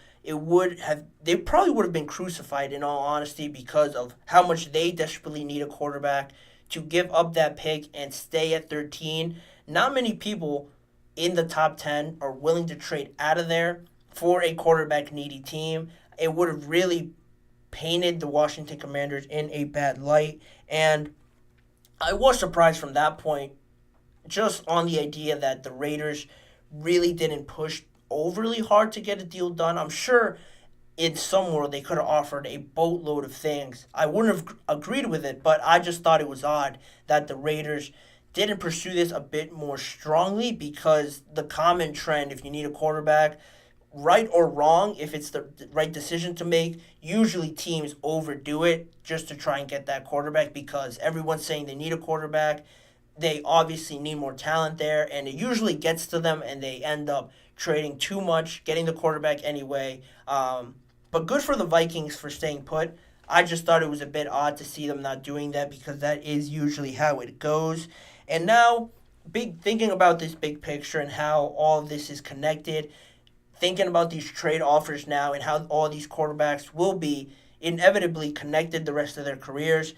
A: they probably would have been crucified in all honesty because of how much they desperately need a quarterback. To give up that pick and stay at 13, not many people in the top 10 are willing to trade out of there for a quarterback needy team. It would have really painted the Washington Commanders in a bad light, and I was surprised from that point just on the idea that the Raiders really didn't push overly hard to get a deal done. I'm sure in some world they could have offered a boatload of things. I wouldn't have agreed with it, but I just thought it was odd that the Raiders didn't pursue this a bit more strongly, because the common trend, if you need a quarterback, right or wrong, if it's the right decision to make, usually teams overdo it just to try and get that quarterback because everyone's saying they need a quarterback. They obviously need more talent there, and it usually gets to them, and they end up trading too much, getting the quarterback anyway. But good for the Vikings for staying put. I just thought it was a bit odd to see them not doing that because that is usually how it goes. And now, thinking about this big picture and how all of this is connected, thinking about these trade offers now and how all these quarterbacks will be inevitably connected the rest of their careers.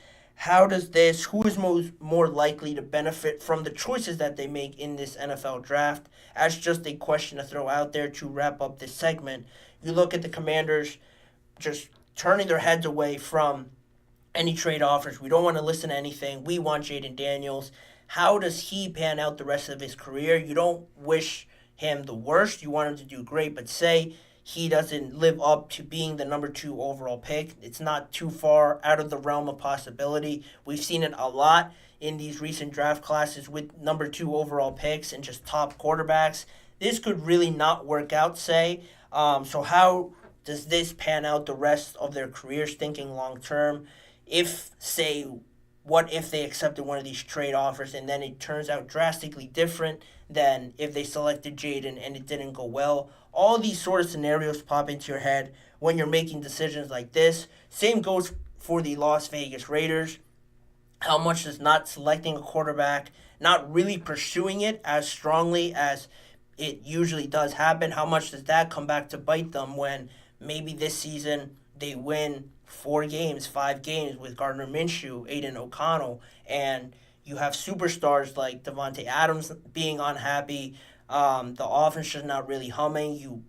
A: Who is more likely to benefit from the choices that they make in this NFL draft? As just a question to throw out there to wrap up this segment. You look at the Commanders just turning their heads away from any trade offers. We don't want to listen to anything. We want Jaden Daniels. How does he pan out the rest of his career? You don't wish him the worst. You want him to do great, but say he doesn't live up to being the number 2 overall pick. It's not too far out of the realm of possibility. We've seen it a lot in these recent draft classes with number 2 overall picks and just top quarterbacks. This could really not work out, say. So how does this pan out the rest of their careers, thinking long term? What if they accepted one of these trade offers and then it turns out drastically different than if they selected Jaden and it didn't go well? All these sort of scenarios pop into your head when you're making decisions like this. Same goes for the Las Vegas Raiders. How much does not selecting a quarterback, not really pursuing it as strongly as it usually does happen, how much does that come back to bite them when maybe this season they win 4 games, 5 games with Gardner Minshew, Aiden O'Connell, and You have superstars like Devontae Adams being unhappy. The offense is not really humming. You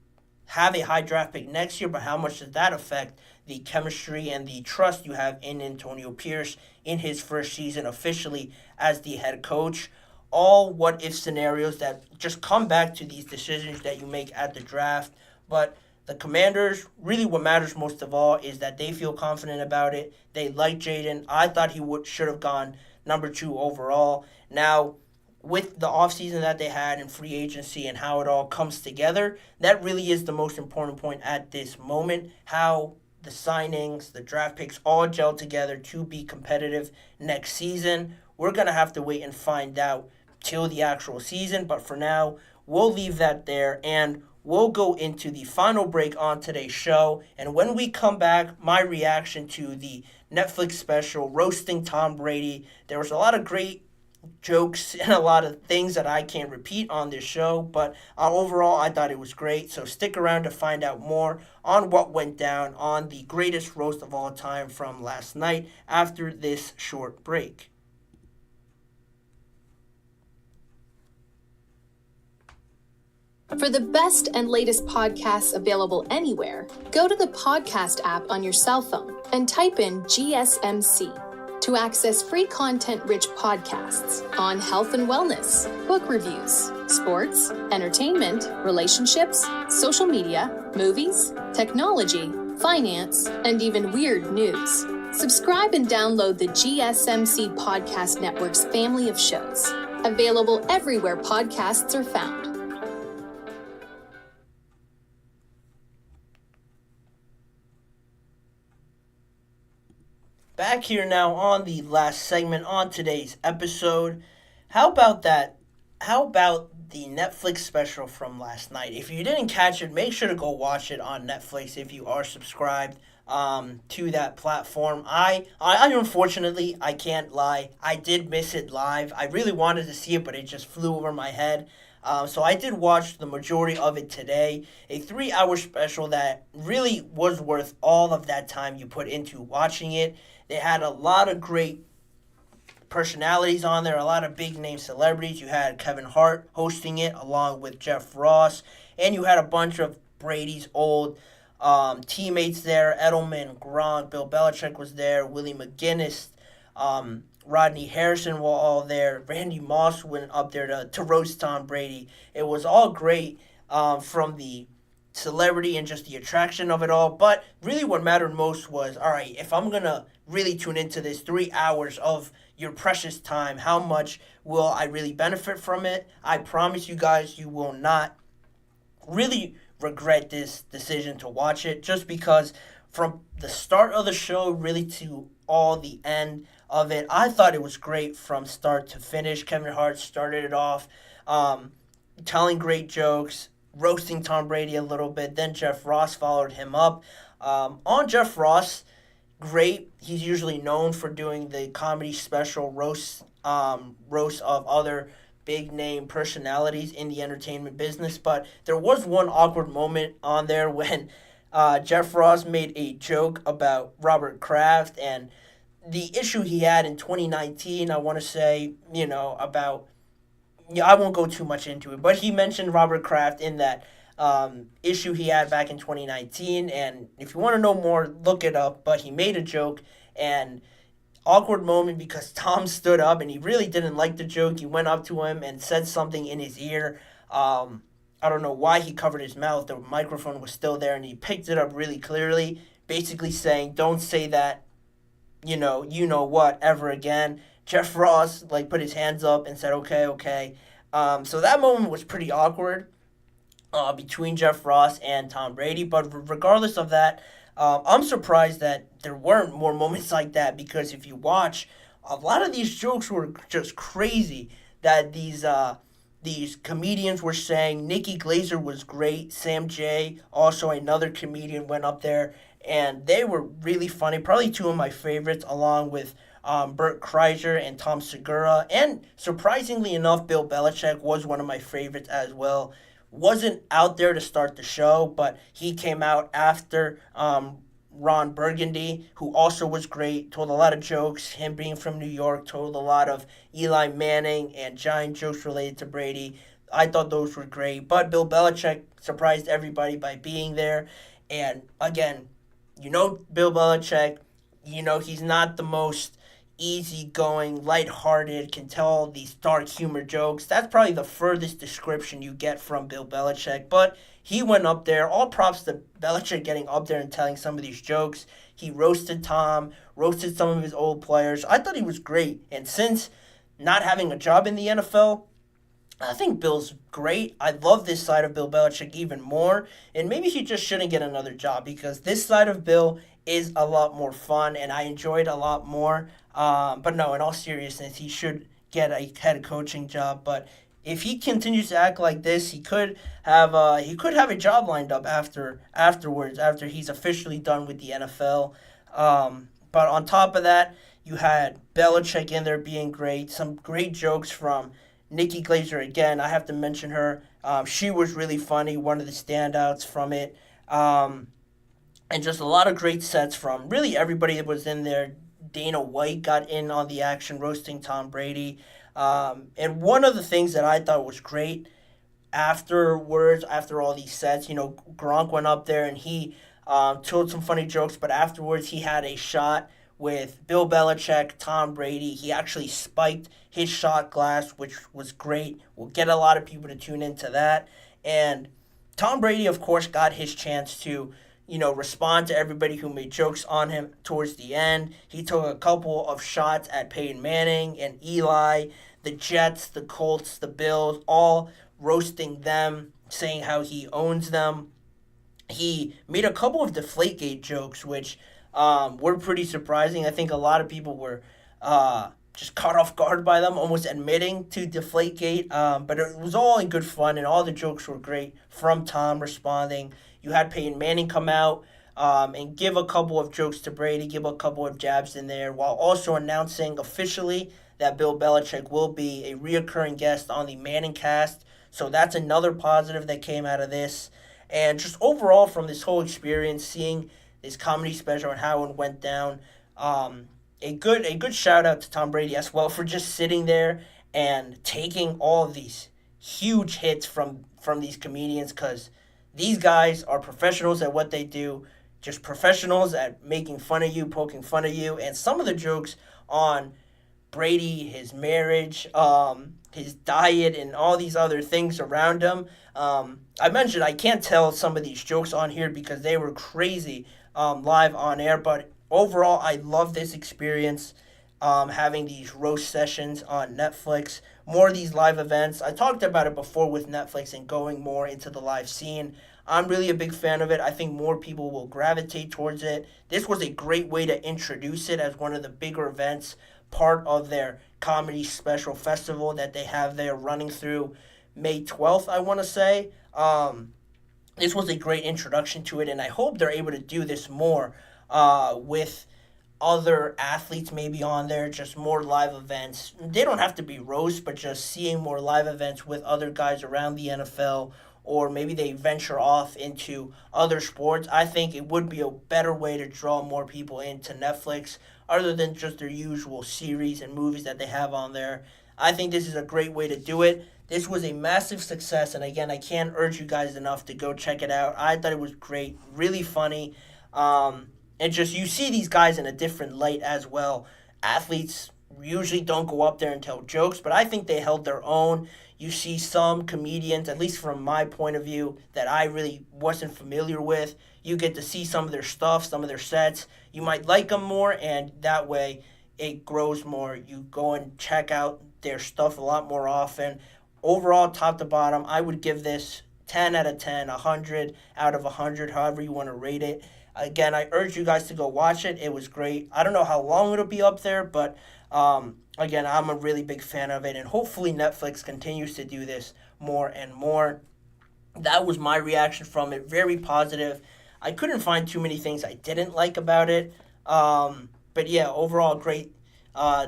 A: have a high draft pick next year, but how much does that affect the chemistry and the trust you have in Antonio Pierce in his first season officially as the head coach? All what if scenarios that just come back to these decisions that you make at the draft. But the Commanders, really what matters most of all is that they feel confident about it. They like Jaden. I thought he should have gone number 2 overall. Now, with the offseason that they had in free agency and how it all comes together, that really is the most important point at this moment, how the signings, the draft picks all gel together to be competitive next season. We're going to have to wait and find out till the actual season, but for now, we'll leave that there, and we'll go into the final break on today's show. And when we come back, my reaction to the Netflix special, Roasting Tom Brady. There was a lot of great jokes and a lot of things that I can't repeat on this show, but overall, I thought it was great. So stick around to find out more on what went down on the greatest roast of all time from last night after this short break.
E: For the best and latest podcasts available anywhere, go to the podcast app on your cell phone and type in GSMC to access free content-rich podcasts on health and wellness, book reviews, sports, entertainment, relationships, social media, movies, technology, finance, and even weird news. Subscribe and download the GSMC Podcast Network's family of shows, available everywhere podcasts are found.
A: Back here now on the last segment on today's episode. How about that? How about the Netflix special from last night? If you didn't catch it, make sure to go watch it on Netflix if you are subscribed to that platform. I unfortunately, I can't lie, I did miss it live. I really wanted to see it, but it just flew over my head. So I did watch the majority of it today. A 3-hour special that really was worth all of that time you put into watching it. They had a lot of great personalities on there, a lot of big name celebrities. You had Kevin Hart hosting it along with Jeff Ross, and you had a bunch of Brady's old teammates there. Edelman, Gronk, Bill Belichick was there, Willie McGinnis, Rodney Harrison were all there. Randy Moss went up there to roast Tom Brady. It was all great from the celebrity and just the attraction of it all. But really what mattered most was, all right, if I'm going to really tune into this 3 hours of your precious time, how much will I really benefit from it? I promise you guys you will not really regret this decision to watch it, just because from the start of the show really to all the end of it, I thought it was great from start to finish. Kevin Hart started it off telling great jokes, roasting Tom Brady a little bit. Then Jeff Ross followed him up. On Jeff Ross, great. He's usually known for doing the comedy special roasts of other big name personalities in the entertainment business. But there was one awkward moment on there when Jeff Ross made a joke about Robert Kraft and the issue he had in 2019. I want to say, about, I won't go too much into it, but he mentioned Robert Kraft in that issue he had back in 2019. And if you want to know more, look it up. But he made a joke, and awkward moment because Tom stood up and he really didn't like the joke. He went up to him and said something in his ear. I don't know why he covered his mouth. The microphone was still there, and he picked it up really clearly, basically saying, "Don't say that, you know what, ever again." Jeff Ross put his hands up and said, okay. So that moment was pretty awkward between Jeff Ross and Tom Brady. But regardless of that, I'm surprised that there weren't more moments like that, because if you watch, a lot of these jokes were just crazy that these comedians were saying. Nikki Glazer was great. Sam Jay, also another comedian, went up there, and they were really funny. Probably two of my favorites, along with Bert Kreischer and Tom Segura. And surprisingly enough, Bill Belichick was one of my favorites as well. Wasn't out there to start the show, but he came out after Ron Burgundy, who also was great, told a lot of jokes. Him being from New York, told a lot of Eli Manning and giant jokes related to Brady. I thought those were great. But Bill Belichick surprised everybody by being there. And again, Bill Belichick, he's not the most easygoing, lighthearted, can tell these dark humor jokes. That's probably the furthest description you get from Bill Belichick. But he went up there. All props to Belichick getting up there and telling some of these jokes. He roasted Tom, roasted some of his old players. I thought he was great. And since not having a job in the NFL, I think Bill's great. I love this side of Bill Belichick even more. And maybe he just shouldn't get another job because this side of Bill is a lot more fun and I enjoyed a lot more. But no, in all seriousness, he should get a head coaching job. But if he continues to act like this, he could have a job lined up afterwards after he's officially done with the NFL. But on top of that, you had Belichick in there being great. Some great jokes from Nikki Glazer again. I have to mention her. She was really funny, one of the standouts from it. And just a lot of great sets from really everybody that was in there. Dana White got in on the action, roasting Tom Brady. And one of the things that I thought was great afterwards, after all these sets, Gronk went up there and he told some funny jokes, but afterwards he had a shot with Bill Belichick, Tom Brady. He actually spiked his shot glass, which was great. We'll get a lot of people to tune into that. And Tom Brady, of course, got his chance to, respond to everybody who made jokes on him towards the end. He took a couple of shots at Peyton Manning and Eli, the Jets, the Colts, the Bills, all roasting them, saying how he owns them. He made a couple of Deflategate jokes, which were pretty surprising. I think a lot of people were just caught off guard by them, almost admitting to Deflategate. But it was all in good fun, and all the jokes were great from Tom responding. You had Peyton Manning come out and give a couple of jokes to Brady, give a couple of jabs in there, while also announcing officially that Bill Belichick will be a reoccurring guest on the Manning cast. So that's another positive that came out of this. And just overall from this whole experience, seeing this comedy special and how it went down, a good shout out to Tom Brady as well for just sitting there and taking all of these huge hits from these comedians, because these guys are professionals at what they do, just professionals at making fun of you, poking fun of you, and some of the jokes on Brady, his marriage, his diet, and all these other things around him. I mentioned I can't tell some of these jokes on here because they were crazy live on air, but overall, I love this experience, having these roast sessions on Netflix, more of these live events. I talked about it before with Netflix and going more into the live scene. I'm really a big fan of it. I think more people will gravitate towards it. This was a great way to introduce it as one of the bigger events, part of their comedy special festival that they have there running through May 12th, I want to say. This was a great introduction to it, and I hope they're able to do this more with other athletes maybe on there, just more live events. They don't have to be roasts, but just seeing more live events with other guys around the NFL, or maybe they venture off into other sports. I think it would be a better way to draw more people into Netflix other than just their usual series and movies that they have on there. I think this is a great way to do it. This was a massive success, and again, I can't urge you guys enough to go check it out. I thought it was great, really funny. And just you see these guys in a different light as well. Athletes usually don't go up there and tell jokes, but I think they held their own. You see some comedians, at least from my point of view, that I really wasn't familiar with. You get to see some of their stuff, some of their sets. You might like them more, and that way it grows more. You go and check out their stuff a lot more often. Overall, top to bottom, I would give this 10 out of 10, 100 out of 100, however you want to rate it. Again, I urge you guys to go watch it. It was great. I don't know how long it'll be up there, but again, I'm a really big fan of it, and hopefully Netflix continues to do this more and more. That was my reaction from it. Very positive. I couldn't find too many things I didn't like about it. But yeah, overall, great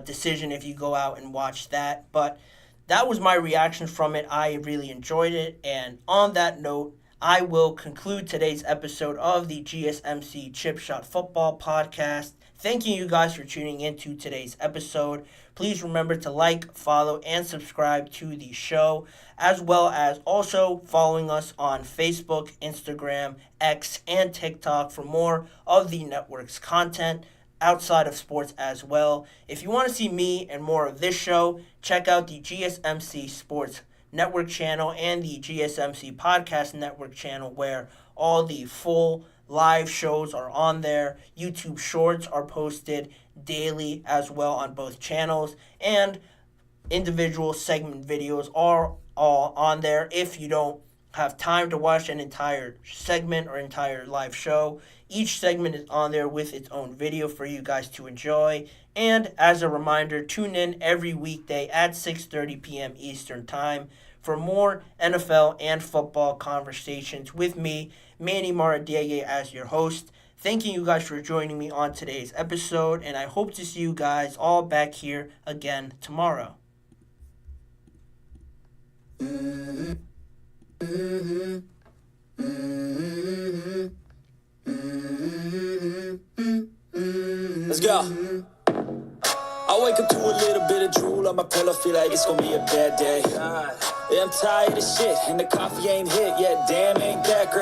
A: decision if you go out and watch that. But that was my reaction from it. I really enjoyed it. And on that note, I will conclude today's episode of the GSMC Chip Shot Football Podcast. Thanking you guys for tuning into today's episode. Please remember to like, follow, and subscribe to the show, as well as also following us on Facebook, Instagram, X, and TikTok for more of the network's content outside of sports as well. If you want to see me and more of this show, check out the GSMC Sports Network channel and the GSMC Podcast Network channel, where all the full live shows are on there. YouTube Shorts are posted daily as well on both channels, and individual segment videos are all on there. If you don't have time to watch an entire segment or entire live show, each segment is on there with its own video for you guys to enjoy. And as a reminder, tune in every weekday at 6:30 p.m. Eastern Time for more NFL and football conversations with me, Manny Maradiaga, as your host. Thanking you guys for joining me on today's episode, and I hope to see you guys all back here again tomorrow.
C: Let's go. I wake up to a little bit of drool on my pillow, feel like it's gonna be a bad day. Yeah, I'm tired of shit, and the coffee ain't hit yet, damn, ain't that great.